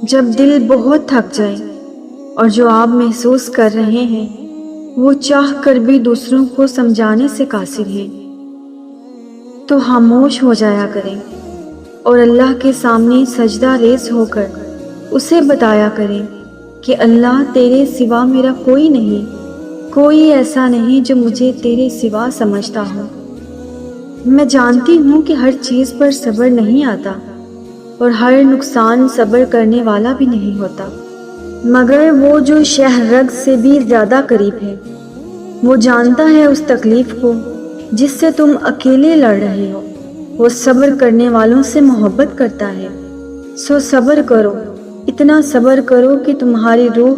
جب دل بہت تھک جائے اور جو آپ محسوس کر رہے ہیں وہ چاہ کر بھی دوسروں کو سمجھانے سے قاصر ہیں، تو خاموش ہو جایا کریں اور اللہ کے سامنے سجدہ ریز ہو کر اسے بتایا کریں کہ اللہ تیرے سوا میرا کوئی نہیں، کوئی ایسا نہیں جو مجھے تیرے سوا سمجھتا ہو۔ میں جانتی ہوں کہ ہر چیز پر صبر نہیں آتا اور ہر نقصان صبر کرنے والا بھی نہیں ہوتا، مگر وہ جو شہرگ سے بھی زیادہ قریب ہے، وہ جانتا ہے اس تکلیف کو جس سے تم اکیلے لڑ رہے ہو۔ وہ صبر کرنے والوں سے محبت کرتا ہے، سو صبر کرو، اتنا صبر کرو کہ تمہاری روح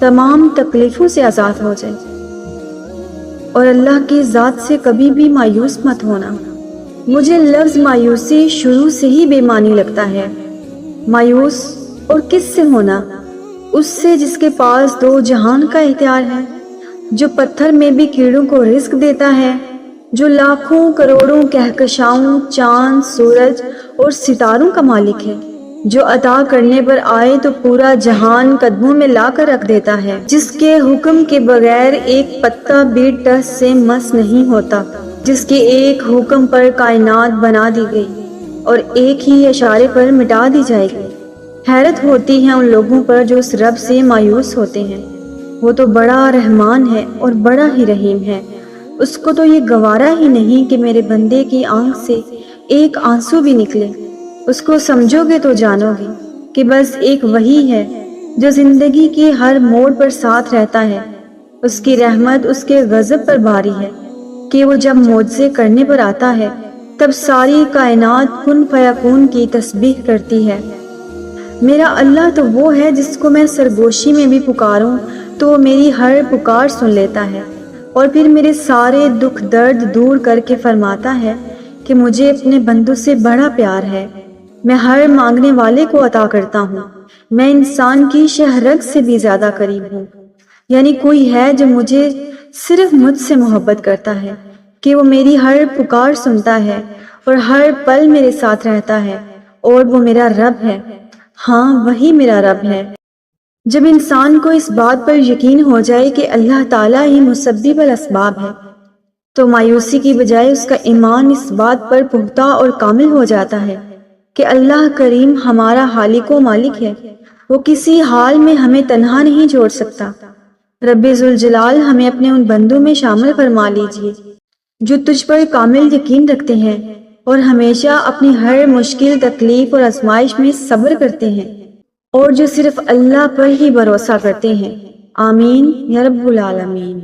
تمام تکلیفوں سے آزاد ہو جائے، اور اللہ کی ذات سے کبھی بھی مایوس مت ہونا۔ مجھے لفظ مایوسی شروع سے ہی بے معنی لگتا ہے۔ مایوس اور کس سے ہونا؟ اس سے جس کے پاس دو جہان کا اختیار ہے، جو پتھر میں بھی کیڑوں کو رزق دیتا ہے، جو لاکھوں کروڑوں کہکشاؤں، چاند، سورج اور ستاروں کا مالک ہے، جو عطا کرنے پر آئے تو پورا جہان قدموں میں لا کر رکھ دیتا ہے، جس کے حکم کے بغیر ایک پتا بھی ٹس سے مس نہیں ہوتا، جس کے ایک حکم پر کائنات بنا دی گئی اور ایک ہی اشارے پر مٹا دی جائے گی۔ حیرت ہوتی ہے ان لوگوں پر جو اس رب سے مایوس ہوتے ہیں۔ وہ تو بڑا رحمان ہے اور بڑا ہی رحیم ہے، اس کو تو یہ گوارا ہی نہیں کہ میرے بندے کی آنکھ سے ایک آنسو بھی نکلے۔ اس کو سمجھو گے تو جانو گے کہ بس ایک وہی ہے جو زندگی کے ہر موڑ پر ساتھ رہتا ہے۔ اس کی رحمت اس کے غضب پر بھاری ہے کہ وہ جب معجزے کرنے پر آتا ہے تب ساری کائنات کن فیکون کی تسبیح کرتی ہے۔ میرا اللہ تو وہ ہے جس کو میں سرگوشی میں بھی پکاروں تو وہ میری ہر پکار سن لیتا ہے، اور پھر میرے سارے دکھ درد دور کر کے فرماتا ہے کہ مجھے اپنے بندوں سے بڑا پیار ہے، میں ہر مانگنے والے کو عطا کرتا ہوں، میں انسان کی شہرگ سے بھی زیادہ قریب ہوں۔ یعنی کوئی ہے جو مجھے صرف مجھ سے محبت کرتا ہے کہ وہ میری ہر پکار سنتا ہے اور ہر پل میرے ساتھ رہتا ہے، اور وہ میرا رب ہے، ہاں وہی میرا رب ہے۔ جب انسان کو اس بات پر یقین ہو جائے کہ اللہ تعالیٰ ہی مسبب الاسباب ہے تو مایوسی کی بجائے اس کا ایمان اس بات پر پختہ اور کامل ہو جاتا ہے کہ اللہ کریم ہمارا خالق و مالک ہے، وہ کسی حال میں ہمیں تنہا نہیں چھوڑ سکتا۔ رب ذوالجلال ہمیں اپنے ان بندوں میں شامل فرما لیجئے جو تجھ پر کامل یقین رکھتے ہیں اور ہمیشہ اپنی ہر مشکل، تکلیف اور آزمائش میں صبر کرتے ہیں، اور جو صرف اللہ پر ہی بھروسہ کرتے ہیں۔ آمین یا رب العالمین۔